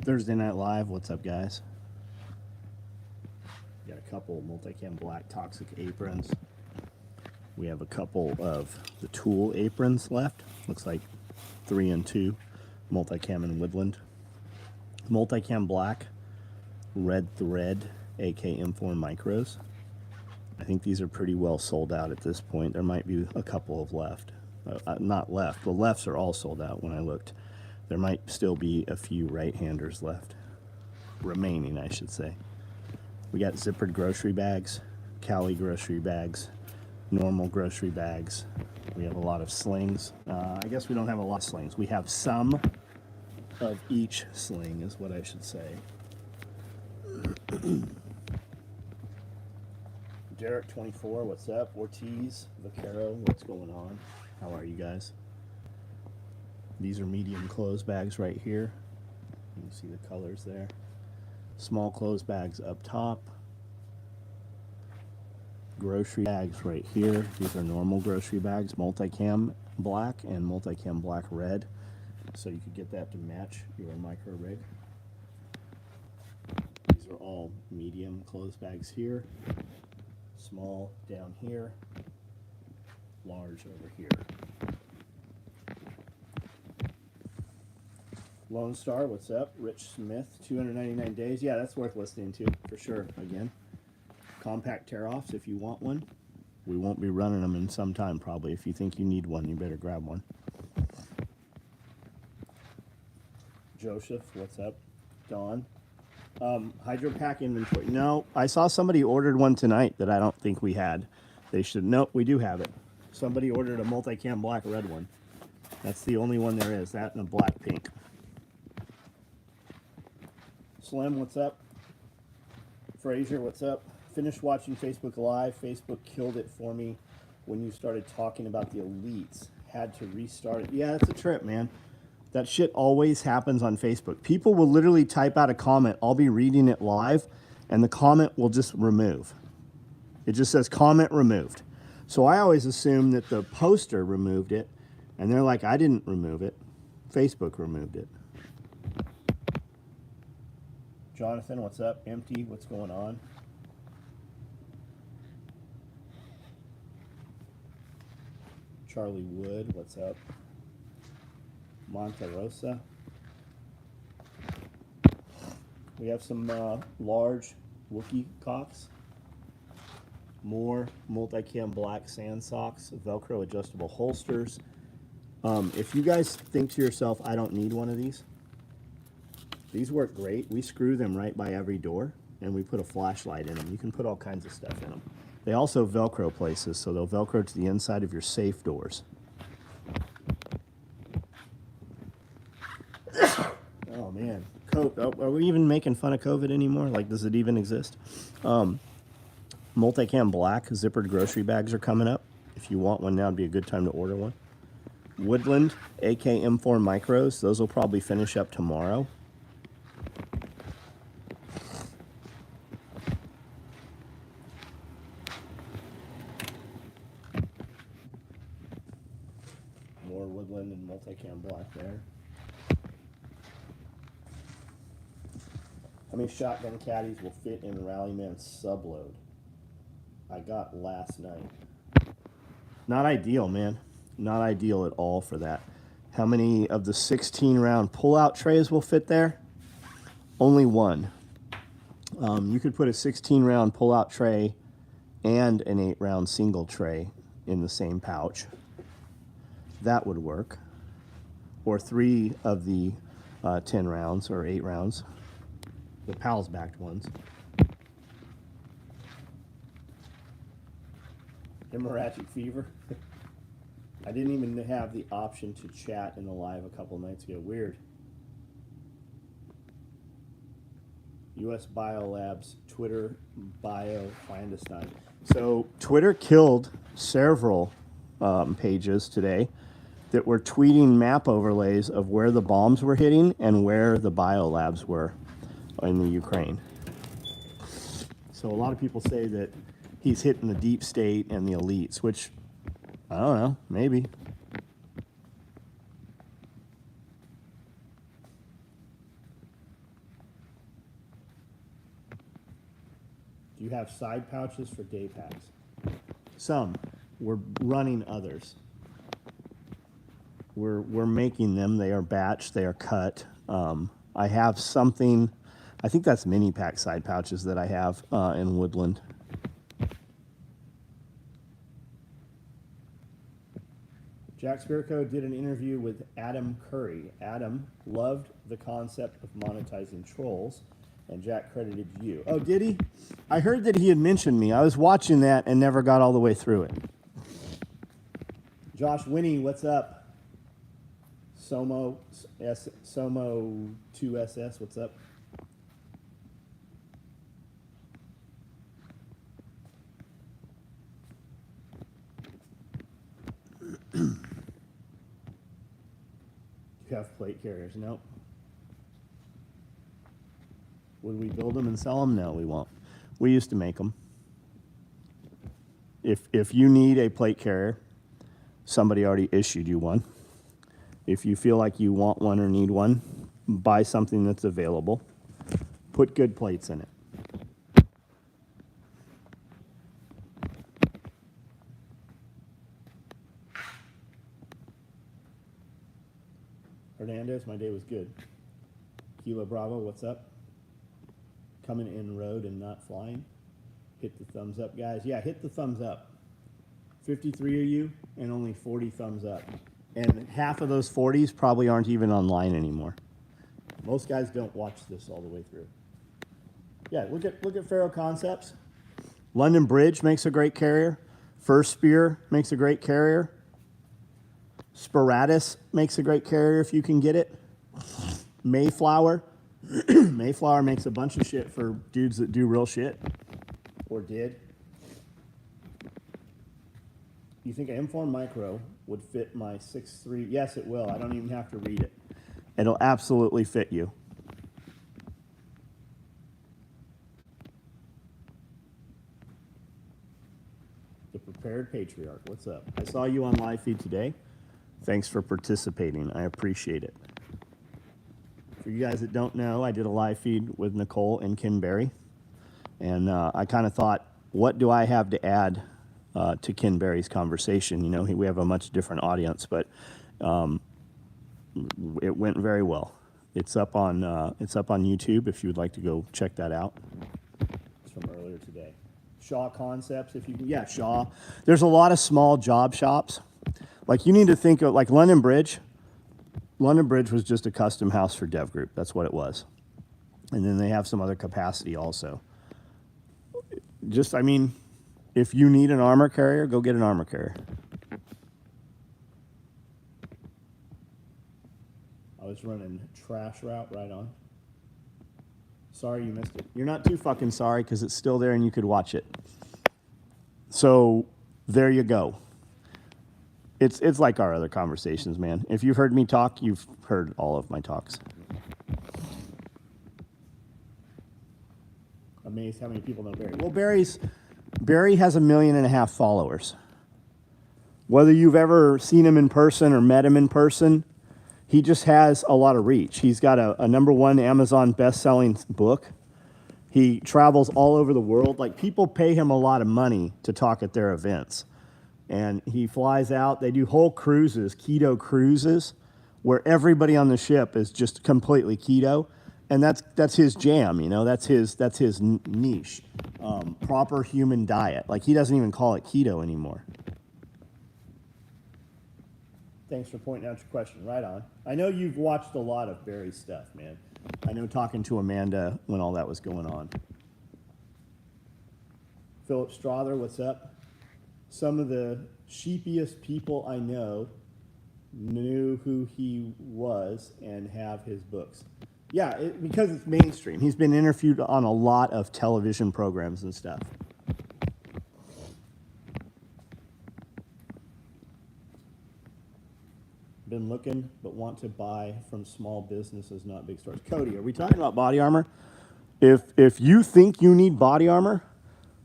Thursday Night Live. What's up, guys? Got a couple multicam black toxic aprons. We have a couple of the Tool aprons left. Looks like 3 and 2. Multicam and Woodland. Multicam black, red thread, AK M4 micros. I think these are pretty well sold out at this point. There might be a couple of left. Not left. The lefts are all sold out when I looked. There might still be a few right-handers left. Remaining, I should say. We got zippered grocery bags, Cali grocery bags, normal grocery bags. We have a lot of slings. I guess we don't have a lot of slings. We have some of each sling is what I should say. Derek 24, what's up? Ortiz, Vaquero, what's going on? How are you guys? These are medium clothes bags right here. You can see the colors there. Small clothes bags up top. Grocery bags right here. These are normal grocery bags, multicam black and multicam black red. So you could get that to match your micro rig. These are all medium clothes bags here. Small down here. Large over here. Lone Star, what's up? Rich Smith, 299 days. Yeah, that's worth listening to, for sure, again. Compact tear-offs, if you want one. We won't be running them in some time, probably. If you think you need one, you better grab one. Joseph, what's up? Dawn. Hydro pack inventory. No, I saw somebody ordered one tonight that I don't think we had. They should. Nope, we do have it. Somebody ordered a multicam black red one. That's the only one there is. That and a black pink. Slim, what's up? Frazier, what's up? Finished watching Facebook Live. Facebook killed it for me when you started talking about the elites. Had to restart it. Yeah, that's a trip, man. That shit always happens on Facebook. People will literally type out a comment. I'll be reading it live, and the comment will just remove. It just says comment removed. So I always assume that the poster removed it, and they're like, I didn't remove it. Facebook removed it. Jonathan, what's up? Empty, what's going on? Charlie Wood, what's up? Monte Rosa. We have some large Wookiee cocks. More multicam black sand socks, Velcro adjustable holsters. If you guys think to yourself, I don't need one of these work great. We screw them right by every door, and we put a flashlight in them. You can put all kinds of stuff in them. They also Velcro places, so they'll Velcro to the inside of your safe doors. Oh, man. Are we even making fun of COVID anymore? Like, does it even exist? Multicam black zippered grocery bags are coming up. If you want one now, it'd be a good time to order one. Woodland AK M4 micros. Those will probably finish up tomorrow. More Woodland and multicam black there. How many shotgun caddies will fit in Rallyman subload? I got last night. Not ideal, man. Not ideal at all for that. How many of the 16-round pull-out trays will fit there? Only one. You could put a 16-round pull-out tray and an 8-round single tray in the same pouch. That would work. Or 3 of the 10 rounds or 8 rounds. The PALS-backed ones. Hemorrhagic fever. I didn't even have the option to chat in the live a couple nights ago. Weird. U.S. Biolabs, Twitter, bio, clandestine. So Twitter killed several pages today that were tweeting map overlays of where the bombs were hitting and where the biolabs were in the Ukraine. So a lot of people say that he's hitting the deep state and the elites, which, I don't know, maybe. Do you have side pouches for day packs? Some. We're running others. We're making them. They are batched. They are cut. I have something. I think that's mini pack side pouches that I have in Woodland. Jack Spirko did an interview with Adam Curry. Adam loved the concept of monetizing trolls, and Jack credited you. Oh, did he? I heard that he had mentioned me. I was watching that and never got all the way through it. Josh Winnie, what's up? Somo 2SS, what's up? You have plate carriers? Nope. Would we build them and sell them? No, we won't. We used to make them. If you need a plate carrier, somebody already issued you one. If you feel like you want one or need one, buy something that's available. Put good plates in it. Hernandez, my day was good. Kilo Bravo, what's up? Coming in road and not flying. Hit the thumbs up, guys. Yeah, hit the thumbs up. 53 of you and only 40 thumbs up. And half of those 40s probably aren't even online anymore. Most guys don't watch this all the way through. Yeah, look at Faro Concepts. London Bridge makes a great carrier. First Spear makes a great carrier. Sparatus makes a great carrier if you can get it. Mayflower. Mayflower makes a bunch of shit for dudes that do real shit. Or did. You think an M4 Micro would fit my 6'3"? Yes, it will. I don't even have to read it. It'll absolutely fit you. The Prepared Patriarch, what's up? I saw you on live feed today. Thanks for participating. I appreciate it. For you guys that don't know, I did a live feed with Nicole and Ken Berry. And I kind of thought, what do I have to add to Ken Berry's conversation? You know, we have a much different audience, but it went very well. It's up on YouTube if you would like to go check that out. It's from earlier today. Shaw Concepts, if you can. Yeah, Shaw. There's a lot of small job shops. Like you need to think of like London Bridge. London Bridge was just a custom house for Dev Group. That's what it was. And then they have some other capacity also. Just, I mean, if you need an armor carrier, go get an armor carrier. I was running trash route right on. Sorry you missed it. You're not too fucking sorry because it's still there and you could watch it. So there you go. It's like our other conversations, man. If you've heard me talk, you've heard all of my talks. Amazed how many people know Barry. Well, Barry has 1.5 million followers. Whether you've ever seen him in person or met him in person, he just has a lot of reach. He's got a #1 Amazon best-selling book. He travels all over the world. Like, people pay him a lot of money to talk at their events. And he flies out. They do whole cruises, keto cruises, where everybody on the ship is just completely keto. And that's his jam, you know, that's his niche. Proper human diet. Like, he doesn't even call it keto anymore. Thanks for pointing out your question. Right on. I know you've watched a lot of Barry's stuff, man. I know talking to Amanda when all that was going on. Philip Strother, what's up? Some of the sheepiest people I know knew who he was and have his books. Yeah, because it's mainstream. He's been interviewed on a lot of television programs and stuff. Been looking, but want to buy from small businesses, not big stores. Cody, are we talking about body armor? If you think you need body armor,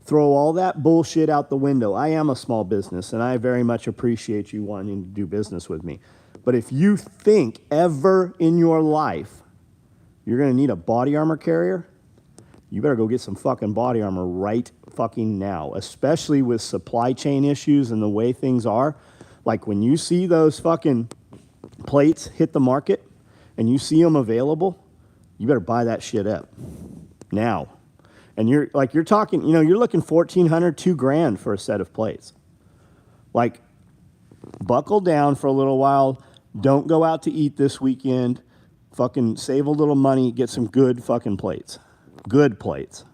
throw all that bullshit out the window. I am a small business, and I very much appreciate you wanting to do business with me. But if you think ever in your life you're going to need a body armor carrier, you better go get some fucking body armor right fucking now, especially with supply chain issues and the way things are. Like when you see those fucking plates hit the market and you see them available, you better buy that shit up now. And you're talking, you're looking $1,400, $2,000 for a set of plates. Like, buckle down for a little while. Don't go out to eat this weekend. Fucking save a little money. Get some good fucking plates. Good plates.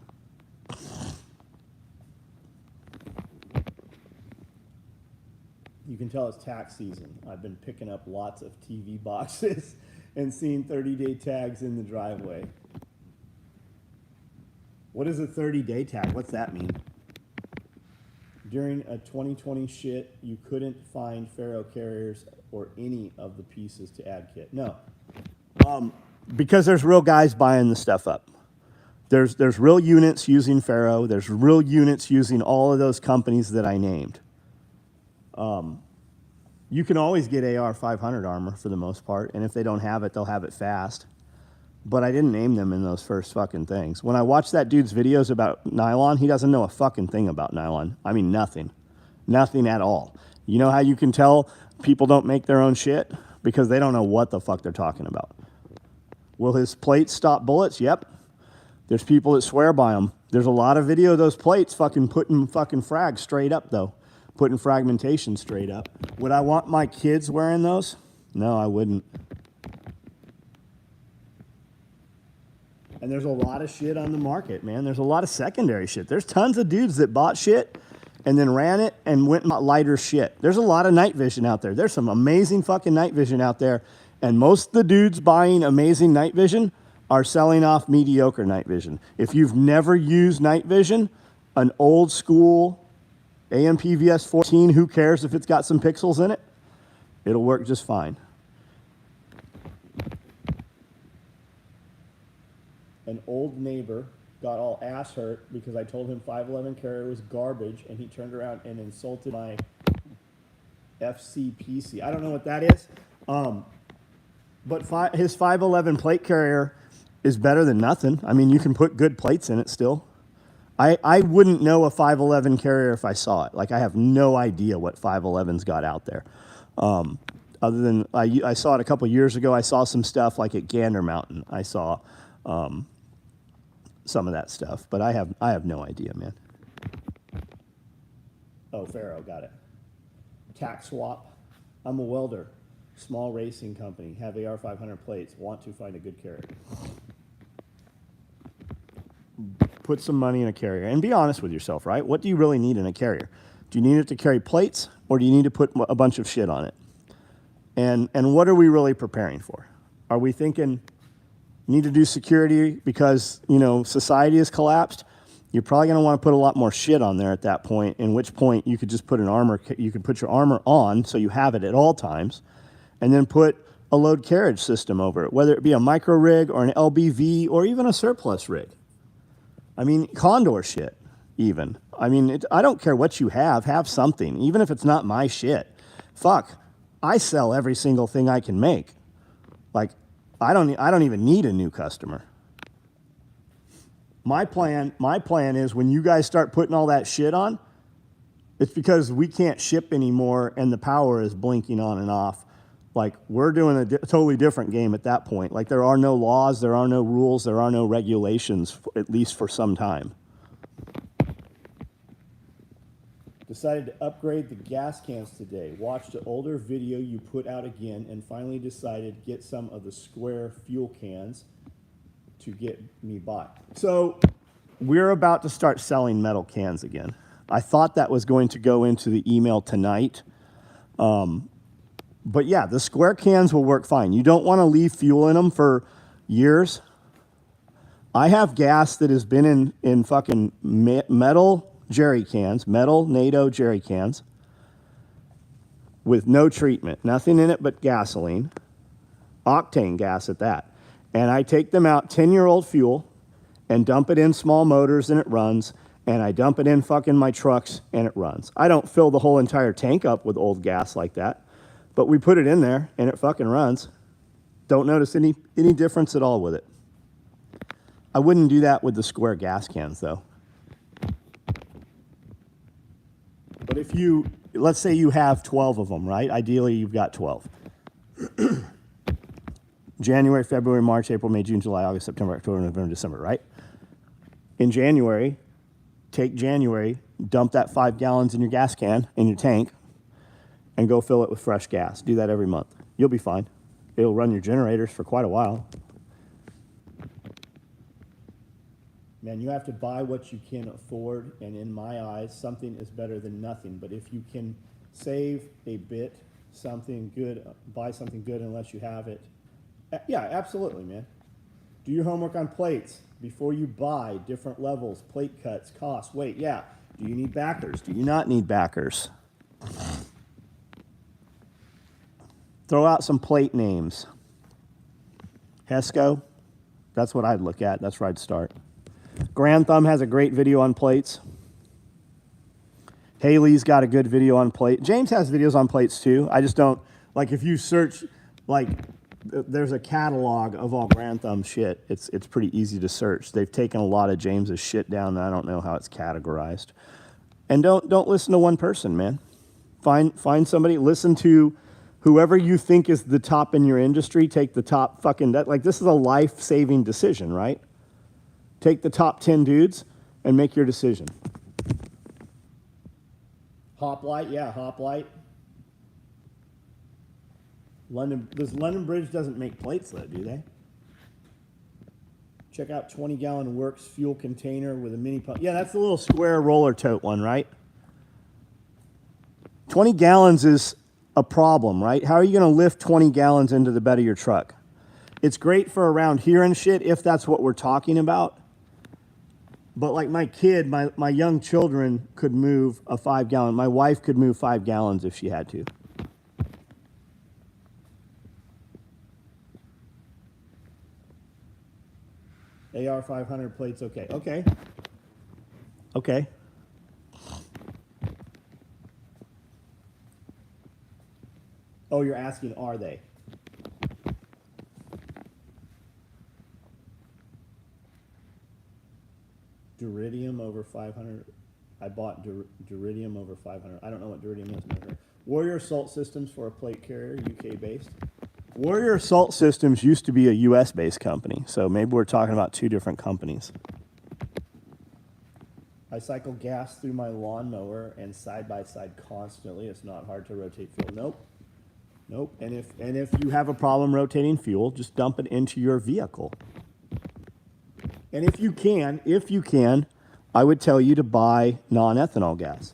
You can tell it's tax season. I've been picking up lots of TV boxes and seeing 30-day tags in the driveway. What is a 30-day tag? What's that mean? During a 2020 shit, you couldn't find ferro carriers or any of the pieces to add kit. No. Because there's real guys buying the stuff up. There's real units using ferro. There's real units using all of those companies that I named. You can always get AR 500 armor for the most part, and if they don't have it, they'll have it fast. But I didn't name them in those first fucking things. When I watch that dude's videos about nylon, he doesn't know a fucking thing about nylon. I mean, nothing. Nothing at all. You know how you can tell people don't make their own shit? Because they don't know what the fuck they're talking about. Will his plates stop bullets? Yep. There's people that swear by them. There's a lot of video of those plates fucking putting fucking frag straight up, though. Putting fragmentation straight up. Would I want my kids wearing those? No, I wouldn't. And there's a lot of shit on the market, man. There's a lot of secondary shit. There's tons of dudes that bought shit and then ran it and went and bought lighter shit. There's a lot of night vision out there. There's some amazing fucking night vision out there. And most of the dudes buying amazing night vision are selling off mediocre night vision. If you've never used night vision, an old school AMPVS 14, who cares if it's got some pixels in it? It'll work just fine. An old neighbor got all ass hurt because I told him 511 carrier was garbage, and he turned around and insulted my FCPC. I don't know what that is, but his 511 plate carrier is better than nothing. I mean, you can put good plates in it still. I wouldn't know a 511 carrier if I saw it. Like, I have no idea what 511's got out there. Other than I saw it a couple years ago. I saw some stuff like at Gander Mountain. I saw some of that stuff, but I have no idea, man. Oh, Faro, got it. Tack swap. I'm a welder. Small racing company. Have AR 500 plates. Want to find a good carrier. Put some money in a carrier and be honest with yourself, right? What do you really need in a carrier? Do you need it to carry plates, or do you need to put a bunch of shit on it? And what are we really preparing for? Are we thinking need to do security because, society has collapsed? You're probably going to want to put a lot more shit on there at that point, in which point you could just put you could put your armor on so you have it at all times, and then put a load carriage system over it, whether it be a micro rig or an LBV or even a surplus rig. I mean, Condor shit, even. I mean, I don't care what you have something, even if it's not my shit. Fuck, I sell every single thing I can make. Like, I don't even need a new customer. My plan is when you guys start putting all that shit on, it's because we can't ship anymore and the power is blinking on and off. Like, we're doing a totally different game at that point. Like, there are no laws, there are no rules, there are no regulations, at least for some time. Decided to upgrade the gas cans today. Watched an older video you put out again and finally decided to get some of the square fuel cans to get me bought. So we're about to start selling metal cans again. I thought that was going to go into the email tonight. But yeah, the square cans will work fine. You don't want to leave fuel in them for years. I have gas that has been in fucking metal jerry cans, metal NATO jerry cans with no treatment, nothing in it but gasoline, octane gas at that. And I take them out, 10-year-old fuel, and dump it in small motors and it runs, and I dump it in fucking my trucks and it runs. I don't fill the whole entire tank up with old gas like that, but we put it in there and it fucking runs. Don't notice any difference at all with it. I wouldn't do that with the square gas cans, though. But if you, let's say you have 12 of them, right? Ideally, you've got 12. January, February, March, April, May, June, July, August, September, October, November, December, right? In January, take January, dump that 5 gallons in your gas can, in your tank, and go fill it with fresh gas. Do that every month. You'll be fine. It'll run your generators for quite a while. Man, you have to buy what you can afford, and in my eyes, something is better than nothing. But if you can save a bit, something good, buy something good unless you have it. Yeah, absolutely, man. Do your homework on plates before you buy different levels, plate cuts, costs, weight. Yeah. Do you need backers? Do you not need backers? Throw out some plate names. Hesco, that's what I'd look at. That's where I'd start. Grand Thumb has a great video on plates. Haley's got a good video on plate. James has videos on plates too. I just don't, like if you search, like there's a catalog of all Grand Thumb shit. It's pretty easy to search. They've taken a lot of James's shit down, and I don't know how it's categorized. And don't listen to one person, man. Find somebody, listen to whoever you think is the top in your industry. Take the top fucking, like this is a life-saving decision, right? Take the top 10 dudes and make your decision. Hoplite, yeah, Hoplite. London Bridge doesn't make plates though, do they? Check out 20-gallon Works fuel container with a mini pump. Yeah, that's the little square roller tote one, right? 20 gallons is a problem, right? How are you going to lift 20 gallons into the bed of your truck? It's great for around here and shit if that's what we're talking about. But like my kid, my young children could move a 5-gallon. My wife could move 5 gallons if she had to. AR 500 plates, okay. Okay. Oh, you're asking, are they? Duridium over 500. I bought Duridium over 500. I don't know what Duridium is. Warrior Assault Systems for a plate carrier, UK based. Warrior Assault Systems used to be a US based company, so maybe we're talking about two different companies. I cycle gas through my lawnmower and side by side constantly. It's not hard to rotate fuel. Nope. And if you have a problem rotating fuel, just dump it into your vehicle. And if you can, I would tell you to buy non-ethanol gas.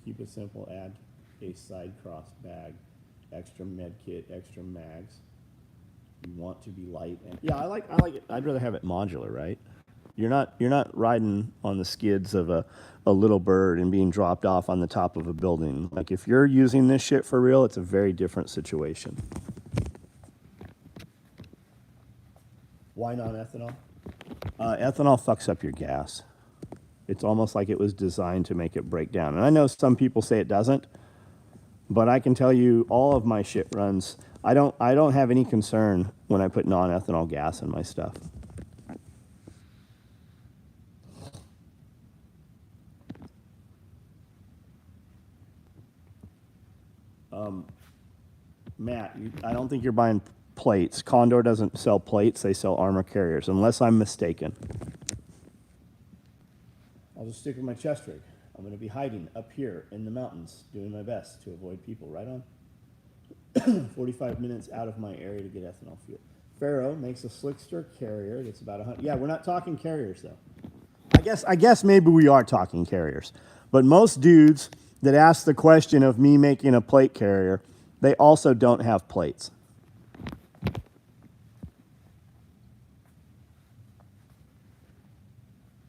Keep it simple, add a side cross bag, extra med kit, extra mags. You want to be light and yeah, I like it. I'd rather have it modular, right? You're not riding on the skids of a little bird and being dropped off on the top of a building. Like if you're using this shit for real, it's a very different situation. Why non-ethanol? Ethanol fucks up your gas. It's almost like it was designed to make it break down. And I know some people say it doesn't, but I can tell you all of my shit runs. I don't have any concern when I put non-ethanol gas in my stuff. Matt, I don't think you're buying plates. Condor doesn't sell plates. They sell armor carriers, unless I'm mistaken. I'll just stick with my chest rig. I'm going to be hiding up here in the mountains, doing my best to avoid people. Right on. 45 minutes out of my area to get ethanol fuel. Faro makes a slickster carrier that's about 100. Yeah, we're not talking carriers, though. I guess maybe we are talking carriers. But most dudes that ask the question of me making a plate carrier, they also don't have plates.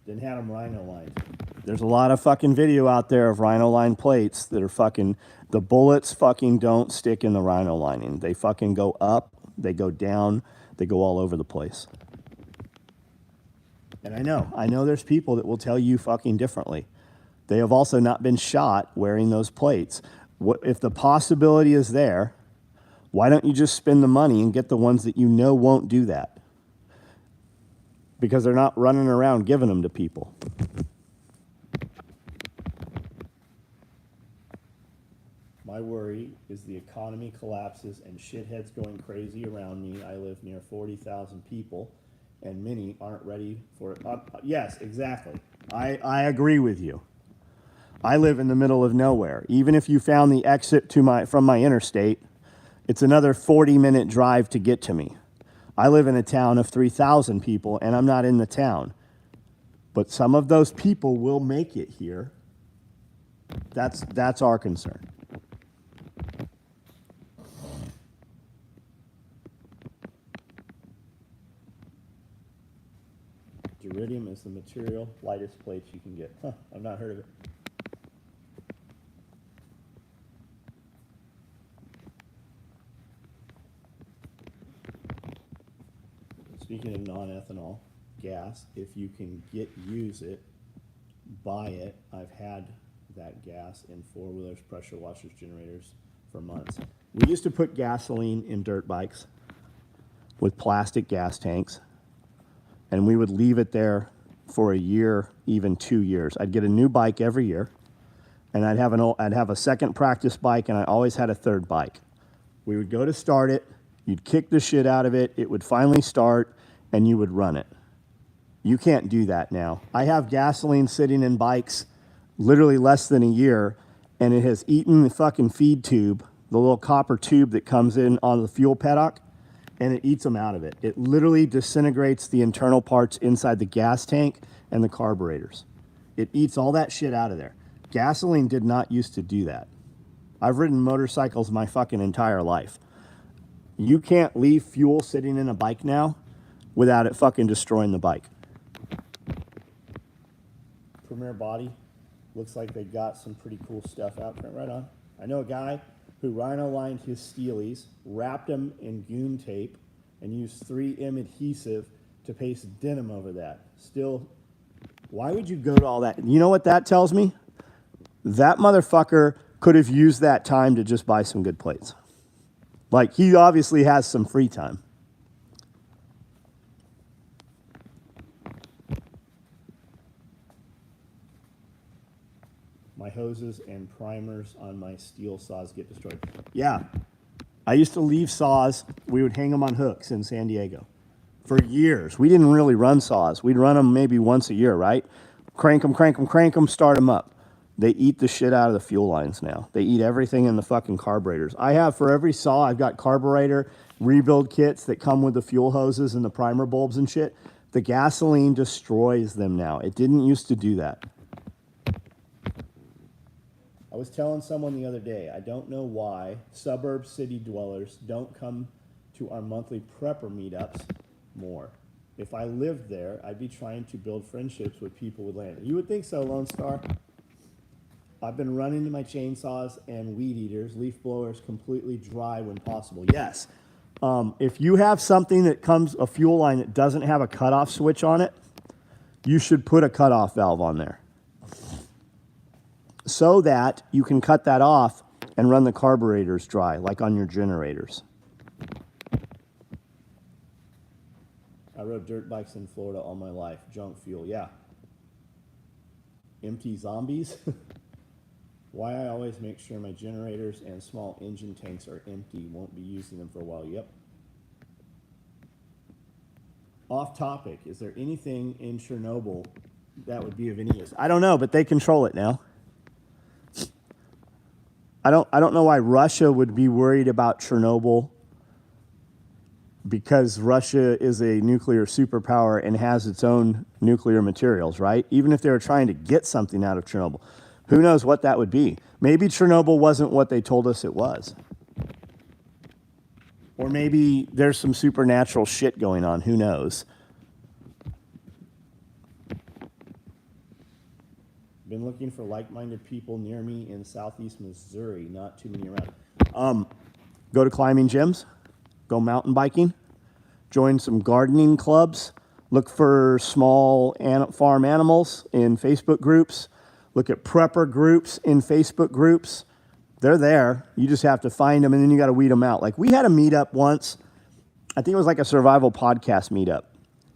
Didn't have them rhino lined. There's a lot of fucking video out there of rhino line plates that are fucking, the bullets fucking don't stick in the rhino lining. They fucking go up they go down, they go all over the place. And I know there's people that will tell you fucking differently. They have also not been shot wearing those plates. What, if the possibility is there, why don't you just spend the money and get the ones that you know won't do that? Because they're not running around giving them to people. My worry is the economy collapses and shitheads going crazy around me. I live near 40,000 people, and many aren't ready for it. Yes, exactly. I agree with you. I live in the middle of nowhere. Even if you found the exit to from my interstate, it's another 40-minute drive to get to me. I live in a town of 3,000 people, and I'm not in the town. But some of those people will make it here. That's our concern. Iridium is the material, lightest plates you can get. Huh, I've not heard of it. Speaking of non-ethanol gas, if you can use it, buy it. I've had that gas in four-wheelers, pressure washers, generators for months. We used to put gasoline in dirt bikes with plastic gas tanks, and we would leave it there for a year, even 2 years. I'd get a new bike every year, and I'd have a second practice bike, and I always had a third bike. We would go to start it, you'd kick the shit out of it, it would finally start, and you would run it. You can't do that now. I have gasoline sitting in bikes literally less than a year, and it has eaten the fucking feed tube, the little copper tube that comes in on the fuel paddock, and it eats them out of it. It literally disintegrates the internal parts inside the gas tank and the carburetors. It eats all that shit out of there. Gasoline did not used to do that. I've ridden motorcycles my fucking entire life. You can't leave fuel sitting in a bike now without it fucking destroying the bike. Premier Body, looks like they got some pretty cool stuff out front. Right on. I know a guy who rhino lined his steelies, wrapped them in goon tape, and used 3M adhesive to paste denim over that. Still, why would you go to all that? You know what that tells me? That motherfucker could have used that time to just buy some good plates. Like, he obviously has some free time. My hoses and primers on my steel saws get destroyed. Yeah, I used to leave saws. We would hang them on hooks in San Diego for years. We didn't really run saws. We'd run them maybe once a year, right? Crank them, start them up. They eat the shit out of the fuel lines now. They eat everything in the fucking carburetors. I have, for every saw, I've got carburetor rebuild kits that come with the fuel hoses and the primer bulbs and shit. The gasoline destroys them now. It didn't used to do that. I was telling someone the other day, I don't know why suburb city dwellers don't come to our monthly prepper meetups more. If I lived there, I'd be trying to build friendships with people with land. You would think so, Lone Star. I've been running my chainsaws and weed eaters, leaf blowers completely dry when possible. Yes. If you have something that comes, a fuel line that doesn't have a cutoff switch on it, you should put a cutoff valve on there, so that you can cut that off and run the carburetors dry, like on your generators. I rode dirt bikes in Florida all my life. Junk fuel, yeah. Empty zombies. Why I always make sure my generators and small engine tanks are empty. Won't be using them for a while. Yep. Off topic, is there anything in Chernobyl that would be of any use? I don't know, but they control it now. I don't know why Russia would be worried about Chernobyl, because Russia is a nuclear superpower and has its own nuclear materials, right? Even if they were trying to get something out of Chernobyl, who knows what that would be? Maybe Chernobyl wasn't what they told us it was. Or maybe there's some supernatural shit going on, who knows? Been looking for like-minded people near me in southeast Missouri. Not too many around. Go to climbing gyms. Go mountain biking. Join some gardening clubs. Look for small farm animals in Facebook groups. Look at prepper groups in Facebook groups. They're there. You just have to find them, and then you got to weed them out. Like, we had a meetup once. I think it was like a survival podcast meetup.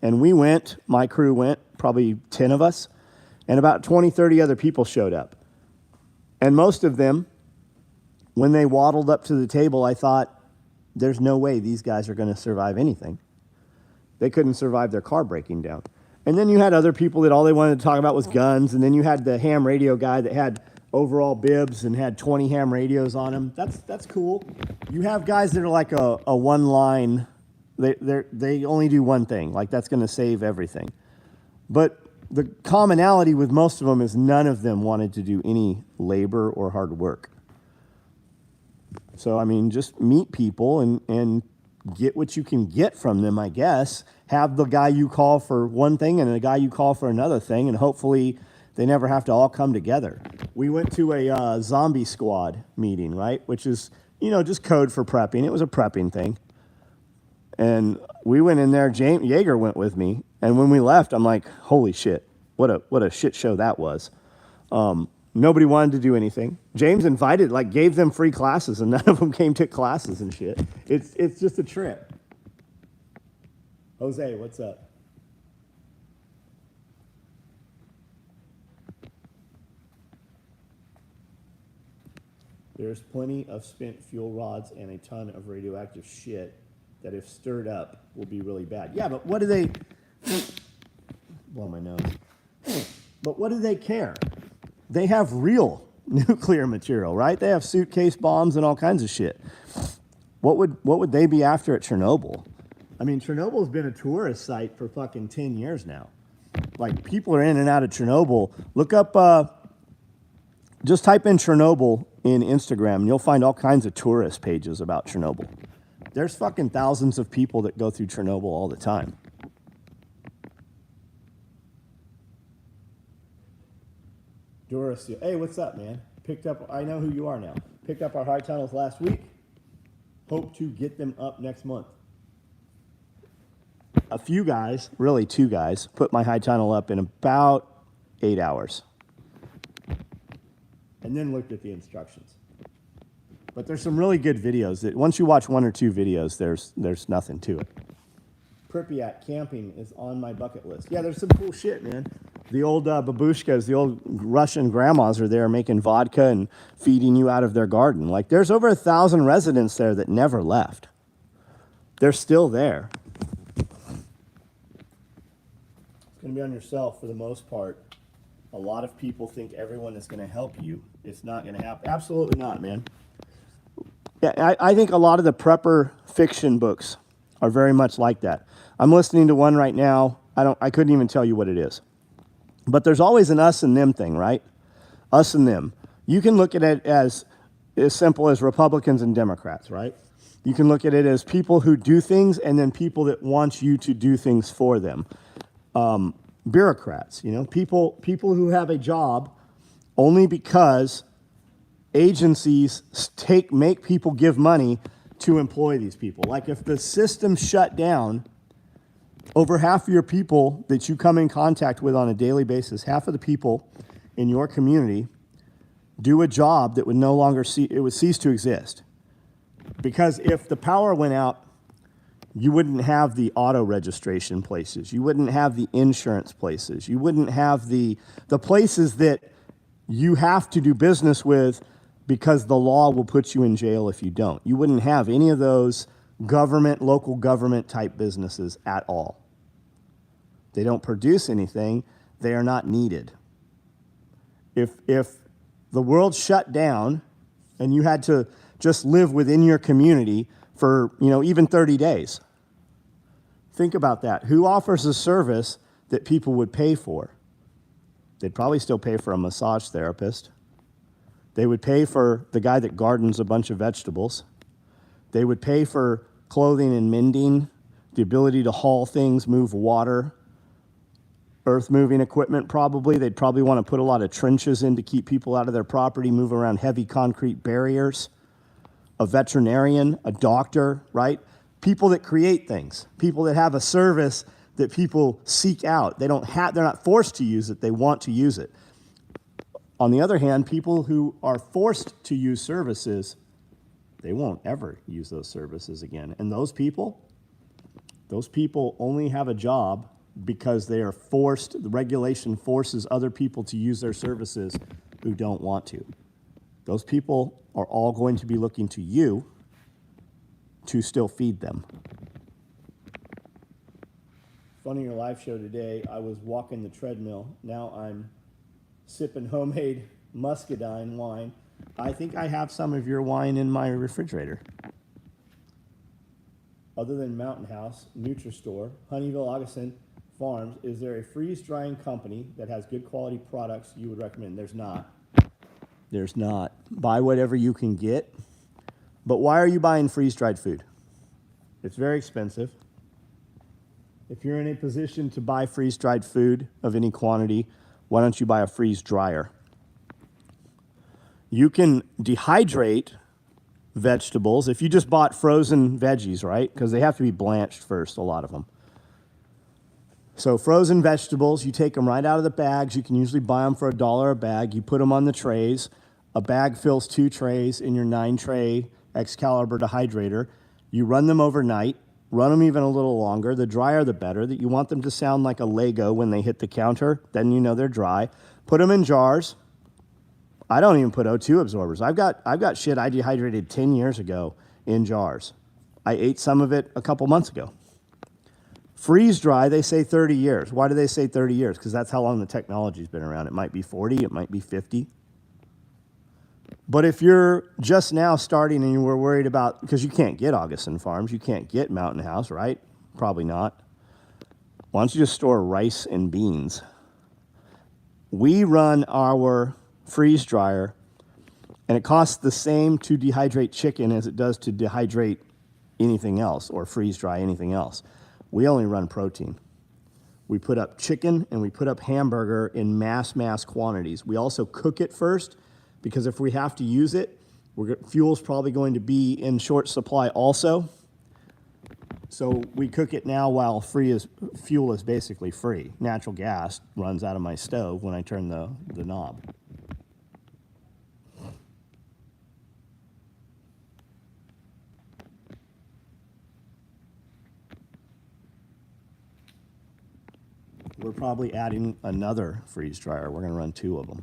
And we went, my crew went, probably 10 of us, and about 20, 30 other people showed up. And most of them, when they waddled up to the table, I thought, there's no way these guys are going to survive anything. They couldn't survive their car breaking down. And then you had other people that all they wanted to talk about was guns. And then you had the ham radio guy that had overall bibs and had 20 ham radios on him. That's cool. You have guys that are like a one line, they only do one thing. Like, that's going to save everything. But the commonality with most of them is none of them wanted to do any labor or hard work. So, I mean, just meet people and get what you can get from them, I guess. Have the guy you call for one thing and the guy you call for another thing, and hopefully they never have to all come together. We went to a zombie squad meeting, right? Which is, just code for prepping. It was a prepping thing. And we went in there. James Yeager went with me. And when we left, I'm like, holy shit, what a shit show that was. Nobody wanted to do anything. James invited, gave them free classes, and none of them came, took classes and shit. It's just a trip. Jose, what's up? There's plenty of spent fuel rods and a ton of radioactive shit that, if stirred up, will be really bad. Yeah, but what do they... Blow my nose. But what do they care? They have real nuclear material, right? They have suitcase bombs and all kinds of shit. What would they be after at Chernobyl? I mean, Chernobyl's been a tourist site for fucking 10 years now. Like, people are in and out of Chernobyl. Look up, just type in Chernobyl in Instagram, and you'll find all kinds of tourist pages about Chernobyl. There's fucking thousands of people that go through Chernobyl all the time. Duracell. Hey, what's up, man? I know who you are now. Picked up our high tunnels last week. Hope to get them up next month. A few guys, really 2 guys, put my high tunnel up in about 8 hours. And then looked at the instructions. But there's some really good videos that once you watch 1 or 2 videos, there's nothing to it. Pripyat camping is on my bucket list. Yeah, there's some cool shit, man. The old babushkas, the old Russian grandmas are there making vodka and feeding you out of their garden. Like, there's over 1,000 residents there that never left. They're still there. It's going to be on yourself for the most part. A lot of people think everyone is going to help you. It's not going to happen. Absolutely not, man. Yeah, I think a lot of the prepper fiction books are very much like that. I'm listening to one right now. I couldn't even tell you what it is. But there's always an us and them thing, right? Us and them. You can look at it as simple as Republicans and Democrats, right? You can look at it as people who do things and then people that want you to do things for them. Bureaucrats, people who have a job only because agencies make people give money to employ these people. Like, if the system shut down, over half of your people that you come in contact with on a daily basis, half of the people in your community do a job that would no longer cease to exist. Because if the power went out, you wouldn't have the auto registration places. You wouldn't have the insurance places. You wouldn't have the places that you have to do business with because the law will put you in jail if you don't. You wouldn't have any of those local government type businesses at all. They don't produce anything. They are not needed. If the world shut down and you had to just live within your community for, even 30 days, think about that. Who offers a service that people would pay for? They'd probably still pay for a massage therapist. They would pay for the guy that gardens a bunch of vegetables. They would pay for clothing and mending, the ability to haul things, move water, earth-moving equipment probably. They'd probably want to put a lot of trenches in to keep people out of their property, move around heavy concrete barriers. A veterinarian, a doctor, right? People that create things, people that have a service that people seek out. They're not forced to use it, they want to use it. On the other hand, people who are forced to use services, they won't ever use those services again. And those people only have a job because they are forced, the regulation forces other people to use their services who don't want to. Those people are all going to be looking to you to still feed them. Funny Your Life show today, I was walking the treadmill. Now I'm sipping homemade muscadine wine. I think I have some of your wine in my refrigerator. Other than Mountain House, NutriStore, Honeyville, Augustin Farms, is there a freeze-drying company that has good quality products you would recommend? There's not. There's not. Buy whatever you can get. But why are you buying freeze-dried food? It's very expensive. If you're in a position to buy freeze-dried food of any quantity, why don't you buy a freeze dryer? You can dehydrate vegetables if you just bought frozen veggies, right? Because they have to be blanched first, a lot of them. So frozen vegetables, you take them right out of the bags. You can usually buy them for $1 a bag. You put them on the trays. A bag fills 2 trays in your 9-tray Excalibur dehydrator. You run them overnight. Run them even a little longer. The drier, the better. That you want them to sound like a Lego when they hit the counter. Then you know they're dry. Put them in jars. I don't even put O2 absorbers. I've got shit I dehydrated 10 years ago in jars. I ate some of it a couple months ago. Freeze dry, they say 30 years. Why do they say 30 years? Because that's how long the technology's been around. It might be 40, it might be 50. But if you're just now starting and you were worried about, because you can't get Augustin Farms, you can't get Mountain House, right? Probably not. Why don't you just store rice and beans? We run our freeze dryer, and it costs the same to dehydrate chicken as it does to dehydrate anything else or freeze dry anything else. We only run protein. We put up chicken and we put up hamburger in mass quantities. We also cook it first because if we have to use it, fuel's probably going to be in short supply also. So we cook it now while fuel is basically free. Natural gas runs out of my stove when I turn the knob. We're probably adding another freeze dryer. We're going to run 2 of them.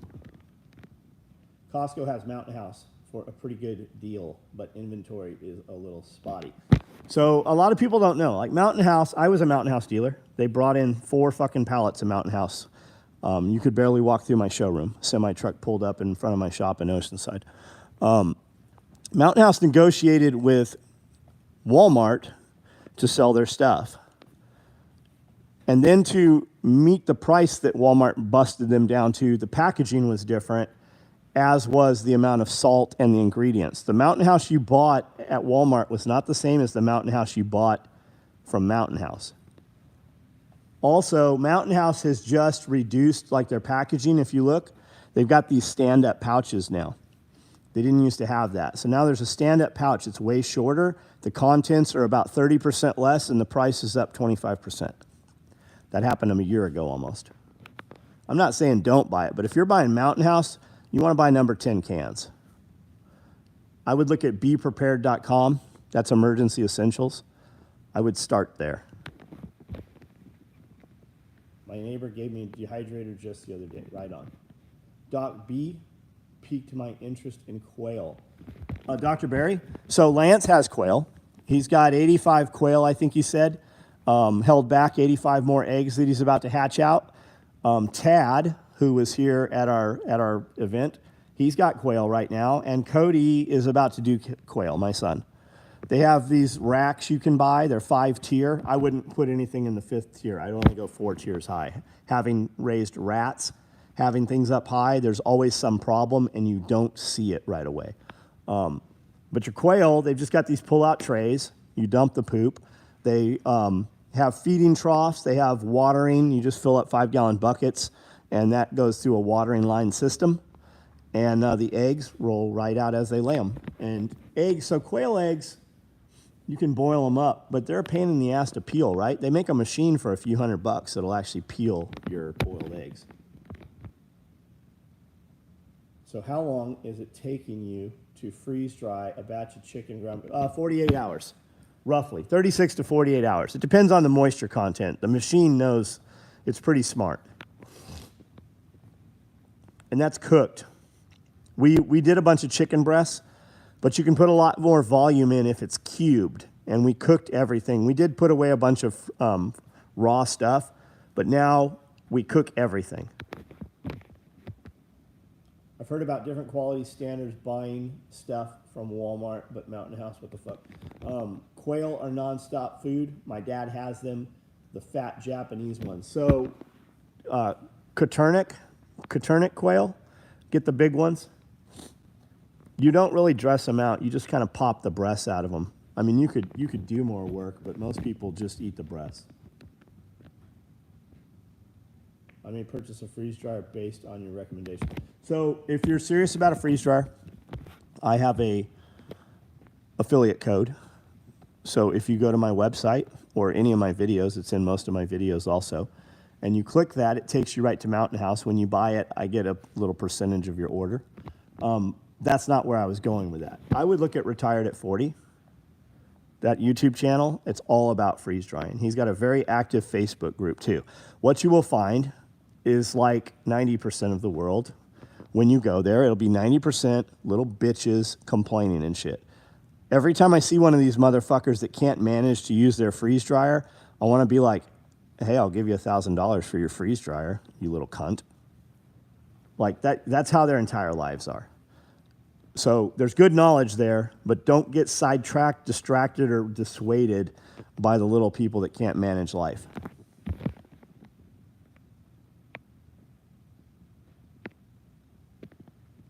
Costco has Mountain House for a pretty good deal, but inventory is a little spotty. So a lot of people don't know. Like Mountain House, I was a Mountain House dealer. They brought in 4 fucking pallets of Mountain House. You could barely walk through my showroom. Semi-truck pulled up in front of my shop in Oceanside. Mountain House negotiated with Walmart to sell their stuff. And then to meet the price that Walmart busted them down to, the packaging was different, as was the amount of salt and the ingredients. The Mountain House you bought at Walmart was not the same as the Mountain House you bought from Mountain House. Also, Mountain House has just reduced like their packaging. If you look, they've got these stand-up pouches now. They didn't used to have that. So now there's a stand-up pouch. It's way shorter. The contents are about 30% less, and the price is up 25%. That happened a year ago almost. I'm not saying don't buy it, but if you're buying Mountain House, you want to buy number 10 cans. I would look at beprepared.com. That's emergency essentials. I would start there. My neighbor gave me a dehydrator just the other day. Right on. Doc B piqued my interest in quail. Dr. Barry? So Lance has quail. He's got 85 quail, I think he said. Held back 85 more eggs that he's about to hatch out. Tad, who was here at our event, he's got quail right now, and Cody is about to do quail, my son. They have these racks you can buy. They're 5-tier. I wouldn't put anything in the 5th tier. I'd only go 4 tiers high. Having raised rats, having things up high, there's always some problem, and you don't see it right away. But your quail, they've just got these pull-out trays. You dump the poop. They have feeding troughs. They have watering. You just fill up 5-gallon buckets, and that goes through a watering line system. And the eggs roll right out as they lay them. And eggs, so quail eggs, You can boil them up, but they're a pain in the ass to peel, right? They make a machine for a few $100 that'll actually peel your boiled eggs. So how long is it taking you to freeze dry a batch of chicken ground? 48 hours, roughly. 36 to 48 hours. It depends on the moisture content. The machine knows, it's pretty smart. And that's cooked. We did a bunch of chicken breasts, but you can put a lot more volume in if it's cubed. And we cooked everything. We did put away a bunch of raw stuff, but now we cook everything. I've heard about different quality standards buying stuff from Walmart, but Mountain House, what the fuck? Quail are nonstop food. My dad has them, the fat Japanese ones. So, Coturnic quail, get the big ones. You don't really dress them out. You just kind of pop the breasts out of them. I mean, you could do more work, but most people just eat the breasts. I may purchase a freeze dryer based on your recommendation. So if you're serious about a freeze dryer, I have a affiliate code. So if you go to my website or any of my videos, it's in most of my videos also, and you click that, it takes you right to Mountain House. When you buy it, I get a little percentage of your order. That's not where I was going with that. I would look at Retired at 40. That YouTube channel, it's all about freeze drying. He's got a very active Facebook group too. What you will find is like 90% of the world. When you go there, it'll be 90% little bitches complaining and shit. Every time I see one of these motherfuckers that can't manage to use their freeze dryer, I want to be like, hey, I'll give you $1,000 for your freeze dryer, you little cunt. Like that's how their entire lives are. So there's good knowledge there, but don't get sidetracked, distracted, or dissuaded by the little people that can't manage life.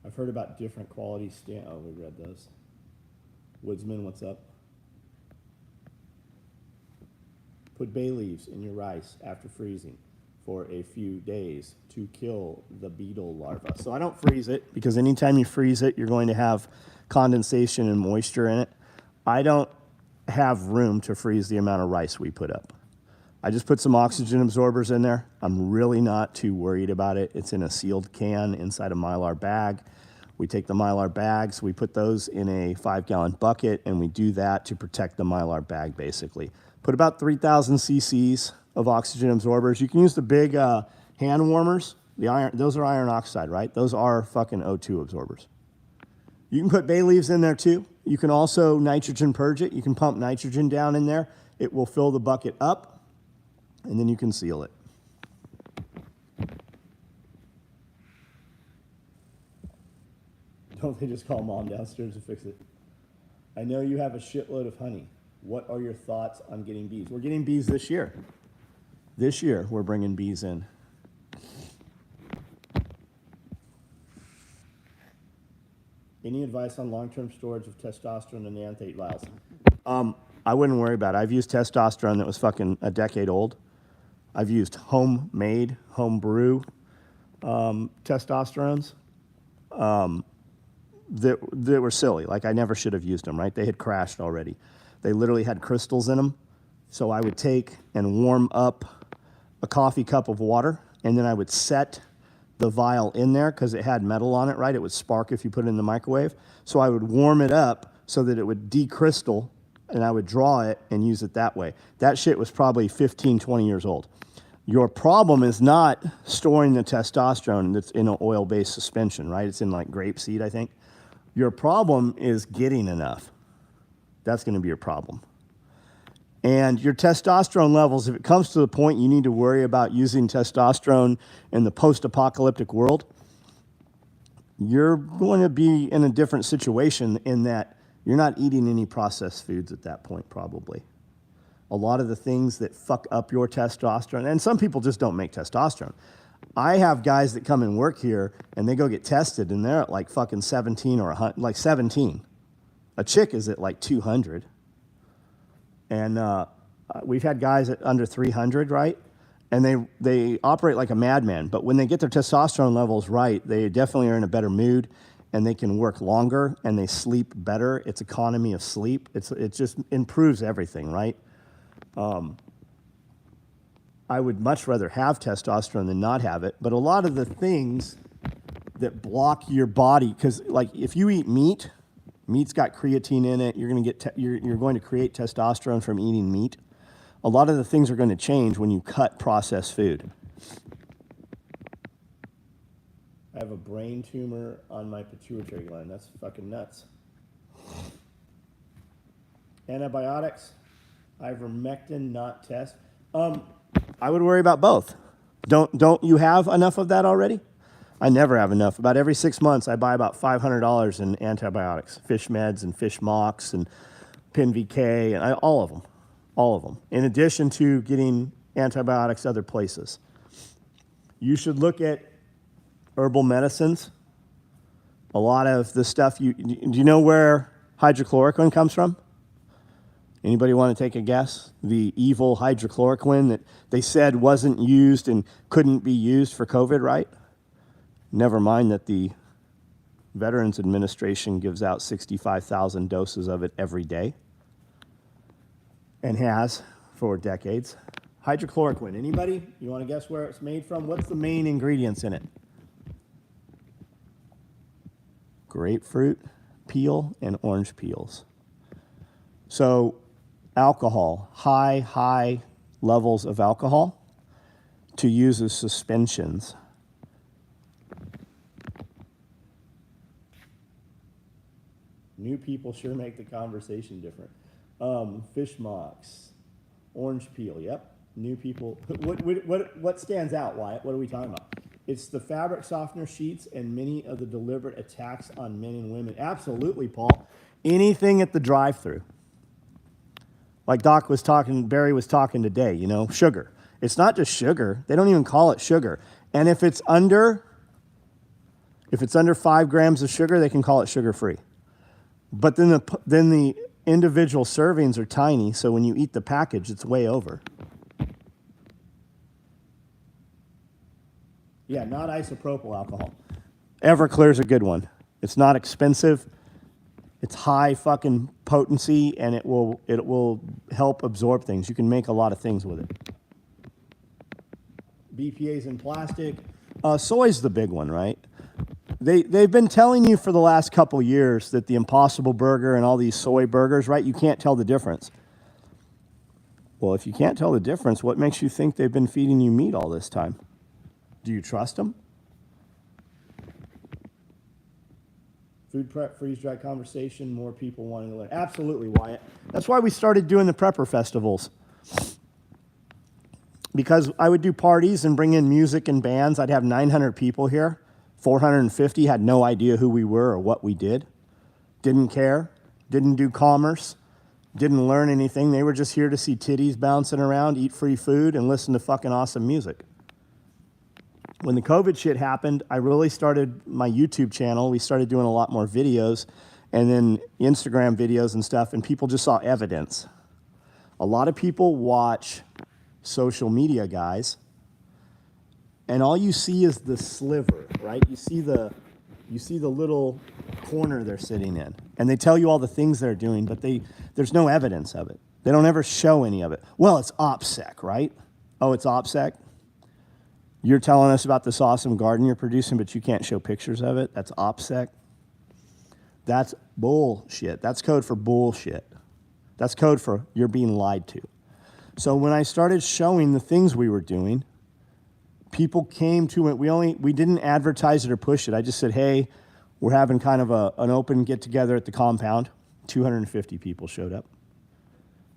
I've heard about different quality oh, we read those. Woodsman, what's up? Put bay leaves in your rice after freezing for a few days to kill the beetle larva. So I don't freeze it because anytime you freeze it, you're going to have condensation and moisture in it. I don't have room to freeze the amount of rice we put up. I just put some oxygen absorbers in there. I'm really not too worried about it. It's in a sealed can inside a Mylar bag. We take the Mylar bags, we put those in a 5-gallon bucket, and we do that to protect the Mylar bag, basically. Put about 3,000 cc's of oxygen absorbers. You can use the big hand warmers. Those are iron oxide, right? Those are fucking O2 absorbers. You can put bay leaves in there too. You can also nitrogen purge it. You can pump nitrogen down in there. It will fill the bucket up, and then you can seal it. Don't they just call mom downstairs to fix it? I know you have a shitload of honey. What are your thoughts on getting bees? We're getting bees this year. This year, we're bringing bees in. Any advice on long-term storage of testosterone and xanthate vials? I wouldn't worry about it. I've used testosterone that was fucking a decade old. I've used homemade, homebrew testosterones that were silly. Like, I never should have used them, right? They had crashed already. They literally had crystals in them. So I would take and warm up a coffee cup of water, and then I would set the vial in there because it had metal on it, right? It would spark if you put it in the microwave. So I would warm it up so that it would decrystal, and I would draw it and use it that way. That shit was probably 15, 20 years old. Your problem is not storing the testosterone that's in an oil-based suspension, right? It's in like grapeseed, I think. Your problem is getting enough. That's going to be your problem. And your testosterone levels, if it comes to the point you need to worry about using testosterone in the post-apocalyptic world, you're going to be in a different situation in that you're not eating any processed foods at that point, probably. A lot of the things that fuck up your testosterone, and some people just don't make testosterone. I have guys that come and work here, and they go get tested, and they're at like fucking 17 or 100, like 17. A chick is at like 200. And we've had guys at under 300, right? And they operate like a madman. But when they get their testosterone levels right, they definitely are in a better mood. and they can work longer, and they sleep better. It's economy of sleep. It just improves everything, right? I would much rather have testosterone than not have it, but a lot of the things that block your body, because like if you eat meat, meat's got creatine in it. You're going to get you're going to create testosterone from eating meat. A lot of the things are going to change when you cut processed food. I have a brain tumor on my pituitary gland. That's fucking nuts. Antibiotics, ivermectin, not test. I would worry about both. Don't you have enough of that already? I never have enough. About every 6 months, I buy about $500 in antibiotics, fish meds and fish mox and PinVK, and all of them, in addition to getting antibiotics other places. You should look at herbal medicines. A lot of the stuff, do you know where hydrochloroquine comes from? Anybody want to take a guess? The evil hydrochloroquine that they said wasn't used and couldn't be used for COVID, right? Never mind that the Veterans Administration gives out 65,000 doses of it every day and has for decades. Hydrochloroquine, anybody? You want to guess where it's made from? What's the main ingredients in it? Grapefruit peel and orange peels. So alcohol, high levels of alcohol to use as suspensions. New people sure make the conversation different. Fish mocks, orange peel, yep. New people, what stands out, Wyatt? What are we talking about? It's the fabric softener sheets and many of the deliberate attacks on men and women. Absolutely, Paul. Anything at the drive-thru. Like Doc was talking, Barry was talking today, you know, sugar. It's not just sugar. They don't even call it sugar. And if it's under 5 grams of sugar, they can call it sugar-free. But then the individual servings are tiny, so when you eat the package, it's way over. Yeah, not isopropyl alcohol. Everclear's a good one. It's not expensive. It's high fucking potency, and it will help absorb things. You can make a lot of things with it. BPA's in plastic. Soy's the big one, right? They've been telling you for the last couple years that the Impossible Burger and all these soy burgers, right? You can't tell the difference. Well, if you can't tell the difference, what makes you think they've been feeding you meat all this time? Do you trust them? Food prep, freeze-dry conversation, more people wanting to learn. Absolutely, Wyatt. That's why we started doing the prepper festivals. Because I would do parties and bring in music and bands. I'd have 900 people here. 450 had no idea who we were or what we did. Didn't care. Didn't do commerce. Didn't learn anything. They were just here to see titties bouncing around, eat free food, and listen to fucking awesome music. When the COVID shit happened, I really started my YouTube channel. We started doing a lot more videos and then Instagram videos and stuff, and people just saw evidence. A lot of people watch social media guys, and all you see is the sliver, right? You see the little corner they're sitting in, and they tell you all the things they're doing, but there's no evidence of it. They don't ever show any of it. Well, it's opsec, right? Oh, it's opsec? You're telling us about this awesome garden you're producing, but you can't show pictures of it? That's opsec? That's bullshit. That's code for bullshit. That's code for you're being lied to. So when I started showing the things we were doing, people came to it. We didn't advertise it or push it. I just said, hey, we're having kind of an open get-together at the compound. 250 people showed up.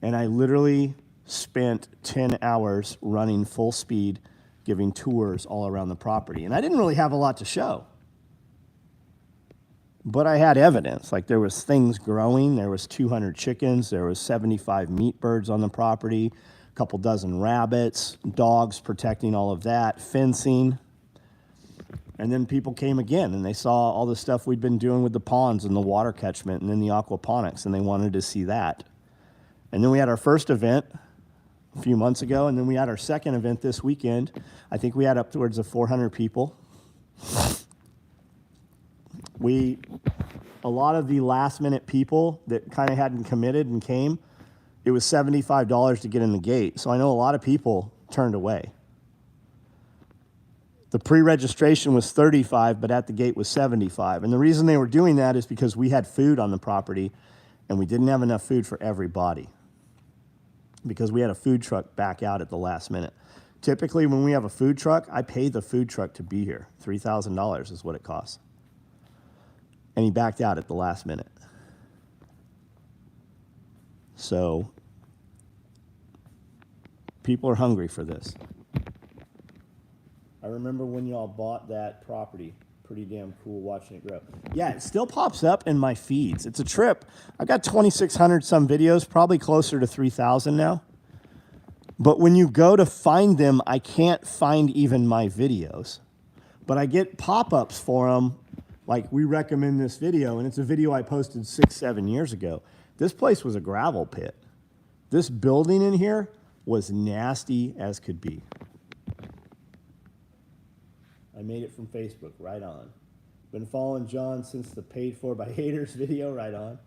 And I literally spent 10 hours running full speed, giving tours all around the property. And I didn't really have a lot to show. But I had evidence. Like there was things growing. There was 200 chickens. There was 75 meat birds on the property, a couple dozen rabbits, dogs protecting all of that, fencing. And then people came again, and they saw all the stuff we'd been doing with the ponds and the water catchment and then the aquaponics, and they wanted to see that. And then we had our first event a few months ago, and then we had our second event this weekend. I think we had upwards of 400 people. A lot of the last minute people that kind of hadn't committed and came, it was $75 to get in the gate. So I know a lot of people turned away. The pre-registration was $35, but at the gate was $75. And the reason they were doing that is because we had food on the property and we didn't have enough food for everybody because we had a food truck back out at the last minute. Typically, when we have a food truck, I pay the food truck to be here. $3,000 is what it costs. And he backed out at the last minute. So people are hungry for this. I remember when y'all bought that property. Pretty damn cool watching it grow. Yeah, it still pops up in my feeds. It's a trip. I got 2,600 some videos, probably closer to 3,000 now. But when you go to find them, I can't find even my videos. But I get pop-ups for them, like we recommend this video, and it's a video I posted 6-7 years ago. This place was a gravel pit. This building in here was nasty as could be. I made it from Facebook, right on. Been following John since the paid for by haters video, right on.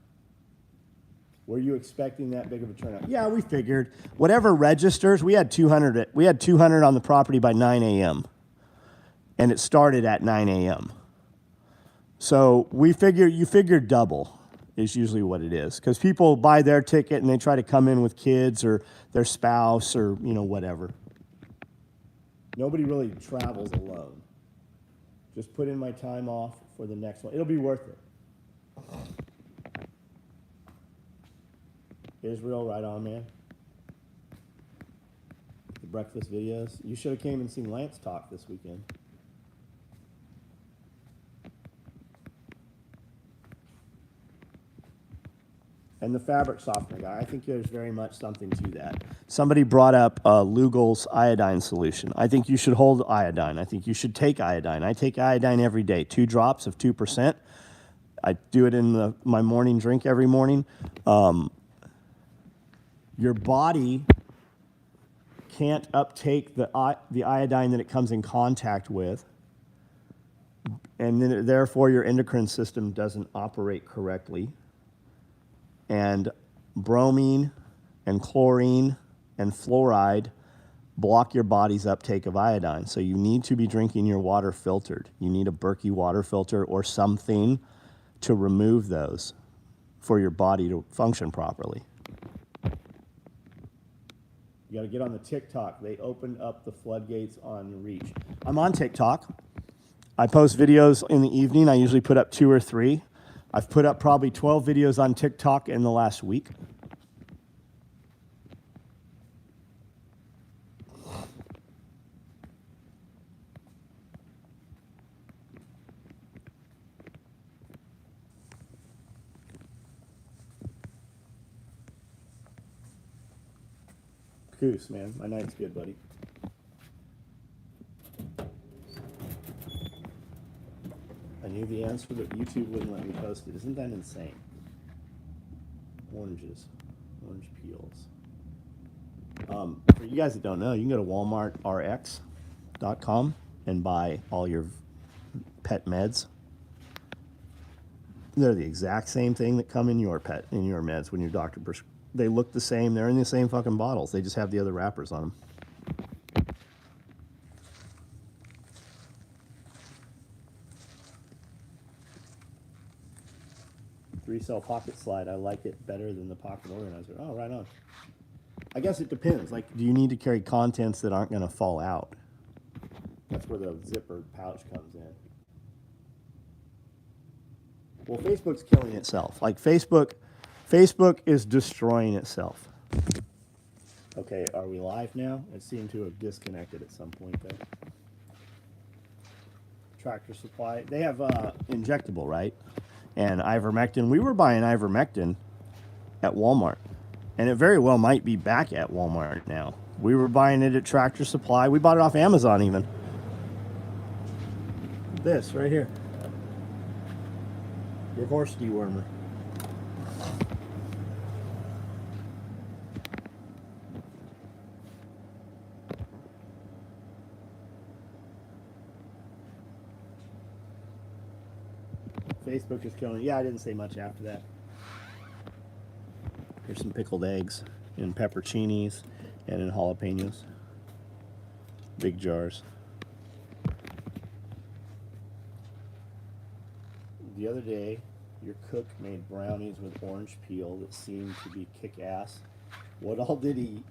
Were you expecting that big of a turnout? Yeah, we figured. Whatever registers, we had 200 on the property by 9 a.m. And it started at 9 a.m. So you figure double is usually what it is. Because people buy their ticket and they try to come in with kids or their spouse or, whatever. Nobody really travels alone. Just put in my time off for the next one. It'll be worth it. Israel, right on, man. The breakfast videos. You should have came and seen Lance talk this weekend. And the fabric softener guy, I think there's very much something to that. Somebody brought up Lugal's iodine solution. I think you should hold iodine. I think you should take iodine. I take iodine every day, 2 drops of 2%. I do it in my morning drink every morning. Your body can't uptake the iodine that it comes in contact with, and then therefore your endocrine system doesn't operate correctly. And bromine and chlorine and fluoride block your body's uptake of iodine. So you need to be drinking your water filtered. You need a Berkey water filter or something to remove those for your body to function properly. You got to get on the TikTok. They opened up the floodgates on Reach. I'm on TikTok. I post videos in the evening. I usually put up 2 or 3. I've put up probably 12 videos on TikTok in the last week. Goose, man. My night's good, buddy. I knew the answer, but YouTube wouldn't let me post it. Isn't that insane? Oranges. Orange peels. For you guys that don't know, you can go to walmartrx.com and buy all your pet meds. They're the exact same thing that come in your meds when your doctor prescribes. They look the same. They're in the same fucking bottles. They just have the other wrappers on them. Three-cell pocket slide. I like it better than the pocket organizer. Oh, right on. I guess it depends. Like, do you need to carry contents that aren't going to fall out? That's where the zipper pouch comes in. Well, Facebook's killing itself. Like, Facebook is destroying itself. Okay, are we live now? It seemed to have disconnected at some point there. Tractor Supply. They have injectable, right? And ivermectin. We were buying ivermectin at Walmart. And it very well might be back at Walmart now. We were buying it at Tractor Supply. We bought it off Amazon even. This right here. Your horse dewormer. Facebook is killing. Yeah, I didn't say much after that. Here's some pickled eggs in pepperoncinis and in jalapenos. Big jars. The other day, your cook made brownies with orange peel that seemed to be kick-ass. What all did he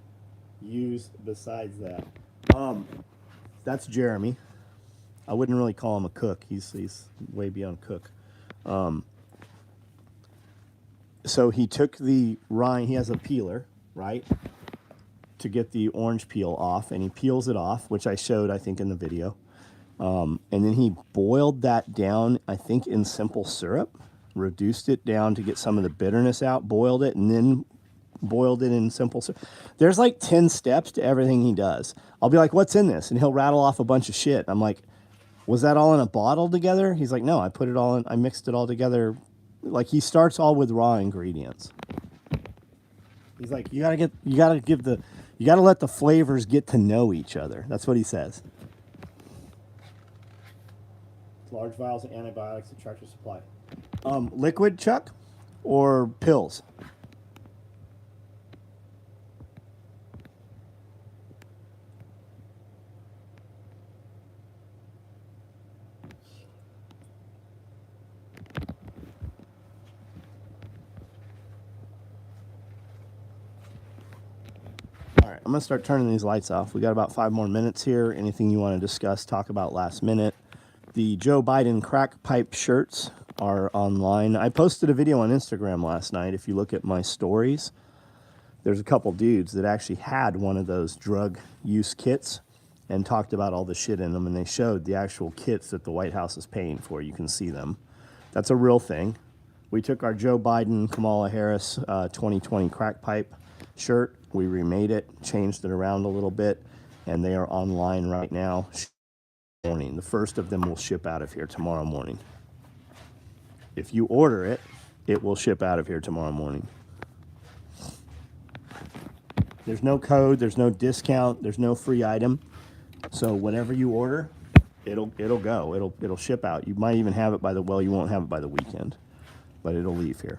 use besides that? That's Jeremy. I wouldn't really call him a cook. He's way beyond cook. So he took the rind. He has a peeler, right, to get the orange peel off, and he peels it off, which I showed, I think, in the video. And then he boiled that down, I think, in simple syrup, reduced it down to get some of the bitterness out, boiled it, and then boiled it in simple syrup. There's like 10 steps to everything he does. I'll be like, what's in this? And he'll rattle off a bunch of shit. I'm like, was that all in a bottle together? He's like, no, I put it all in, I mixed it all together. Like, he starts all with raw ingredients. He's like, you gotta let the flavors get to know each other. That's what he says. Large vials of antibiotics at Tractor Supply. Liquid, Chuck, or pills? All right, I'm gonna start turning these lights off. We got about 5 more minutes here. Anything you want to discuss, talk about last minute? The Joe Biden crack pipe shirts are online. I posted a video on Instagram last night. If you look at my stories, there's a couple dudes that actually had one of those drug use kits and talked about all the shit in them, and they showed the actual kits that the White House is paying for. You can see them. That's a real thing. We took our Joe Biden, Kamala Harris 2020 crack pipe shirt. We remade it, changed it around a little bit, and they are online right now. Morning. The first of them will ship out of here tomorrow morning. If you order it, it will ship out of here tomorrow morning. There's no code, there's no discount, there's no free item. So whatever you order, it'll go. It'll ship out. You might even have it by you won't have it by the weekend, but it'll leave here.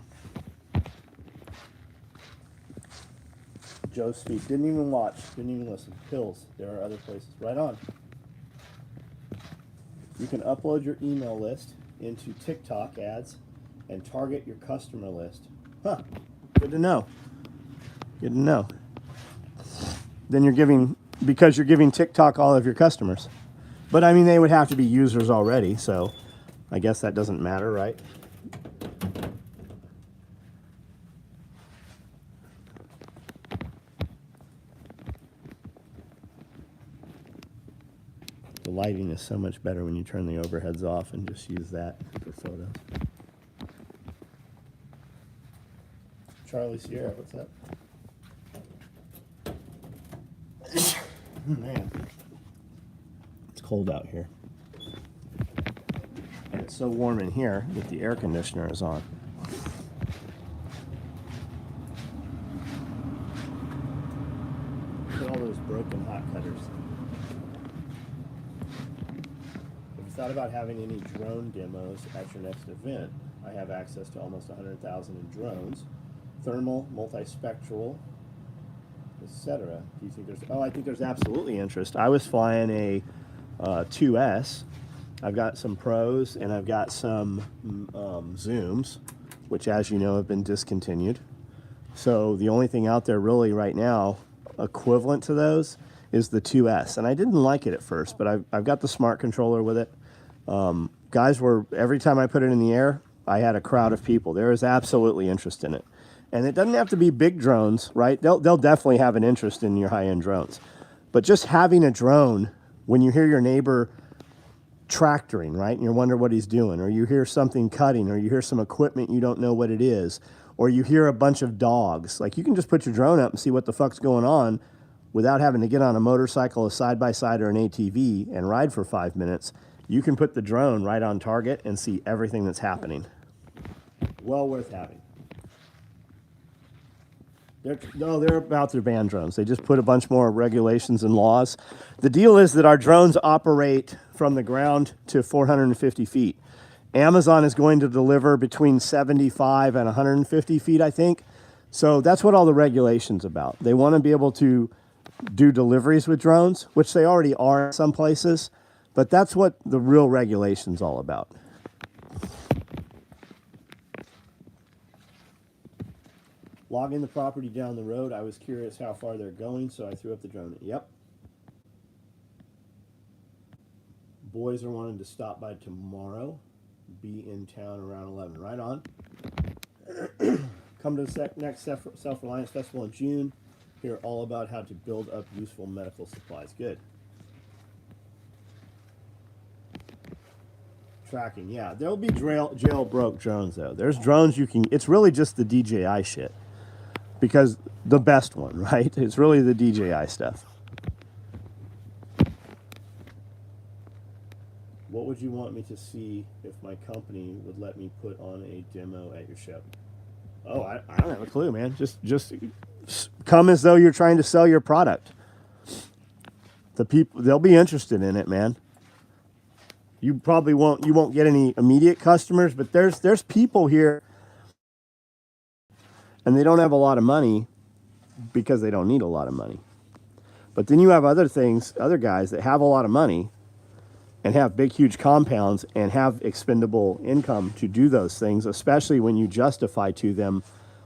Joe Speak didn't even watch, didn't even listen. Pills. There are other places. Right on. You can upload your email list into TikTok ads and target your customer list. Huh. Good to know. Good to know. Then because you're giving TikTok all of your customers. But I mean, they would have to be users already, so I guess that doesn't matter, right? The lighting is so much better when you turn the overheads off and just use that for photos. Charlie Sierra, what's up? Man, it's cold out here. And it's so warm in here that the air conditioner is on. Look at all those broken hot cutters. If you thought about having any drone demos at your next event, I have access to almost 100,000 in drones, thermal, multispectral, etc. Do you think there's? Oh, I think there's absolutely interest. I was flying a 2S. I've got some pros and I've got some zooms, which, as you know, have been discontinued. So the only thing out there really right now equivalent to those is the 2S, and I didn't like it at first, but I've got the smart controller with it. Every time I put it in the air, I had a crowd of people. There is absolutely interest in it. And it doesn't have to be big drones, right? They'll definitely have an interest in your high-end drones. But just having a drone, when you hear your neighbor tractoring, right, and you wonder what he's doing, or you hear something cutting, or you hear some equipment you don't know what it is, or you hear a bunch of dogs, like, you can just put your drone up and see what the fuck's going on without having to get on a motorcycle, a side-by-side, or an ATV and ride for 5 minutes. You can put the drone right on target and see everything that's well worth having. They're about to ban drones. They just put a bunch more regulations and laws. The deal is that our drones operate from the ground to 450 feet. Amazon is going to deliver between 75 and 150 feet, I think. So that's what all the regulations about. They want to be able to do deliveries with drones, which they already are in some places, but that's what the real regulation's all about. Logging the property down the road, I was curious how far they're going, so I threw up the drone. Yep. Boys are wanting to stop by tomorrow. Be in town around 11. Right on. Come to the next Self-Reliance Festival in June. Hear all about how to build up useful medical supplies. Good. Tracking, yeah. There'll be jailbroke drones, though. There's drones you can... It's really just the DJI shit. Because the best one, right? It's really the DJI stuff. What would you want me to see if my company would let me put on a demo at your show? Oh, I don't have a clue, man. Just come as though you're trying to sell your product. The people, they'll be interested in it, man. You probably won't get any immediate customers, but there's people here and they don't have a lot of money because they don't need a lot of money. But then you have other guys that have a lot of money and have big, huge compounds and have expendable income to do those things, especially when you justify to them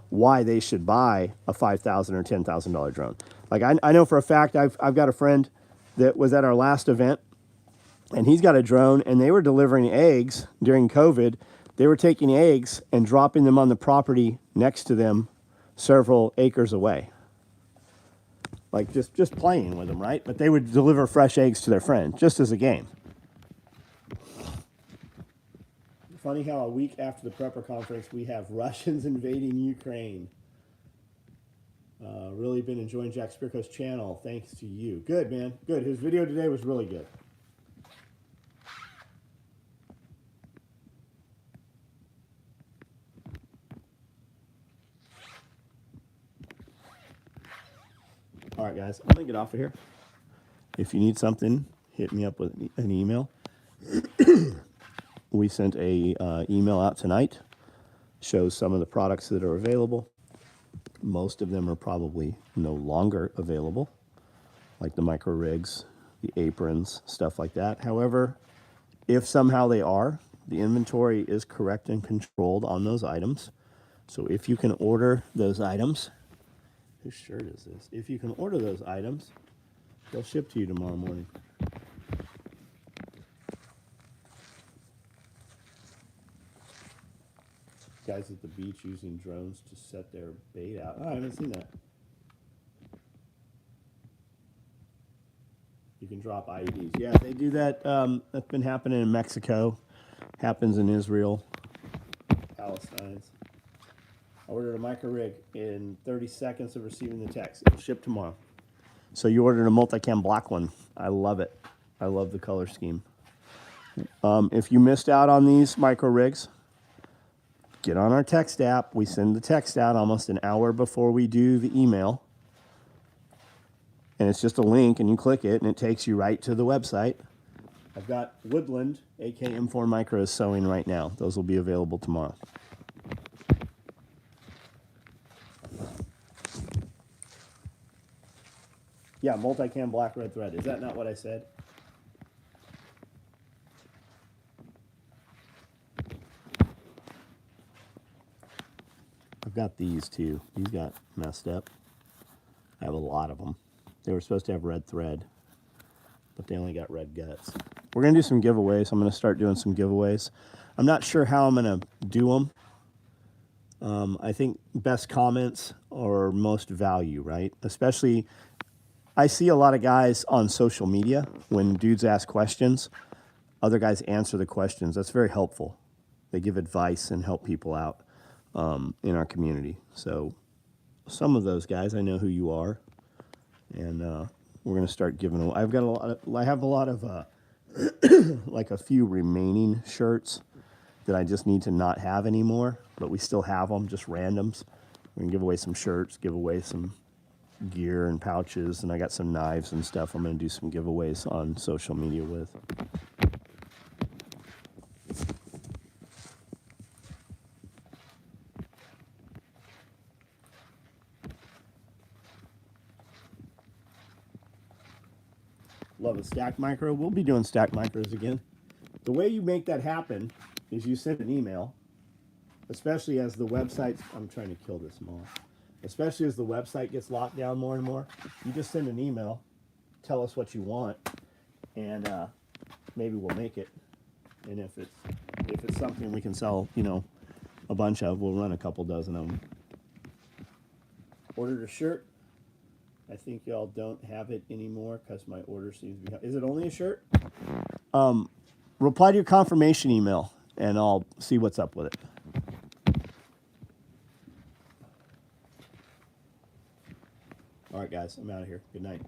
why they should buy a $5,000 or $10,000 drone. Like I know for a fact, I've got a friend that was at our last event, and he's got a drone, and they were delivering eggs during COVID. They were taking eggs and dropping them on the property next to them several acres away. Like just playing with them, right? But they would deliver fresh eggs to their friend, just as a game. Funny how a week after the Prepper Conference, we have Russians invading Ukraine. Really been enjoying Jack Spirko's channel. Thanks to you. Good, man. Good. His video today was really good. All right, guys. I'm going to get off of here. If you need something, hit me up with an email. We sent a email out tonight. Shows some of the products that are available. Most of them are probably no longer available, like the micro rigs, the aprons, stuff like that. However, if somehow they are, the inventory is correct and controlled on those items. So if you can order those items, whose shirt is this? If you can order those items, they'll ship to you tomorrow morning. Guys at the beach using drones to set their bait out. Oh, I haven't seen that. You can drop IEDs. Yeah, they do that. That's been happening in Mexico. Happens in Israel. Palestine. I ordered a micro rig in 30 seconds of receiving the text. It'll ship tomorrow. So you ordered a multicam black one. I love it. I love the color scheme. If you missed out on these micro rigs, get on our text app. We send the text out almost an hour before we do the email. And it's just a link, and you click it, and it takes you right to the website. I've got Woodland, aka M4 Micros, sewing right now. Those will be available tomorrow. Yeah, multicam black red thread. Is that not what I said? I've got these too. These got messed up. I have a lot of them. They were supposed to have red thread, but they only got red guts. We're going to do some giveaways. I'm going to start doing some giveaways. I'm not sure how I'm going to do them. I think best comments or most value, right? Especially, I see a lot of guys on social media, when dudes ask questions, other guys answer the questions. That's very helpful. They give advice and help people out in our community. So some of those guys, I know who you are. And we're going to start giving away. I have a lot of, like a few remaining shirts that I just need to not have anymore, but we still have them, just randoms. We're going to give away some shirts, give away some gear and pouches, and I got some knives and stuff I'm going to do some giveaways on social media with. Love a stack micro. We'll be doing stack micros again. The way you make that happen is you send an email, especially as the website, I'm trying to kill this moth, especially as the website gets locked down more and more. You just send an email, tell us what you want, and maybe we'll make it. And if it's something we can sell, you know, a bunch of, we'll run a couple dozen of them. Ordered a shirt. I think y'all don't have it anymore because my order seems to be. Is it only a shirt? Reply to your confirmation email, and I'll see what's up with it. All right, guys, I'm out of here. Good night.